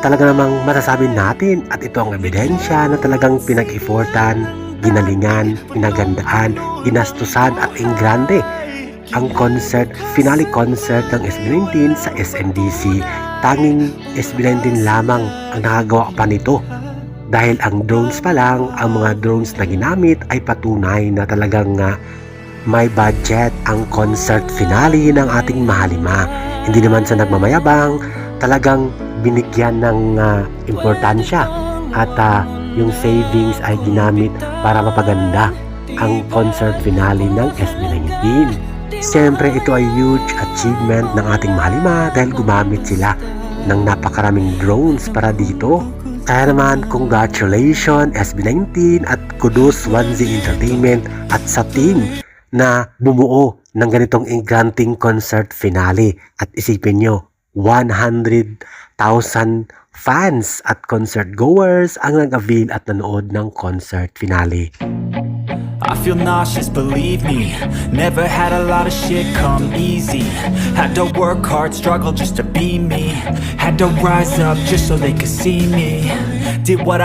talaga namang masasabi natin at ito ang ebidensya na talagang pinag-effortan, ginalingan, pinagandaan, ginastusan at ingrande ang finale concert ng SB19 sa SMDC. Tanging SB19 lamang ang nakagawa pa nito. Dahil ang drones pa lang, ang mga drones na ginamit ay patunay na talagang may budget ang concert finale ng ating Mahalima. Hindi naman sa nagmamayabang, talagang binigyan ng importansya at yung savings ay ginamit para mapaganda ang concert finale ng SB19. Siyempre ito ay huge achievement ng ating Mahalima dahil gumamit sila ng napakaraming drones para dito. Kaya naman, congratulations SB19 at kudos 1Z Entertainment at sa team na bumuo ng ganitong engranting concert finale. At isipin nyo, 100,000 fans at concert goers ang nag-avail at nanood ng concert finale. I feel nauseous, believe me. Never had a lot of shit come easy. Had to work hard, struggle just to be me. Had to rise up just so they could see me. Did what I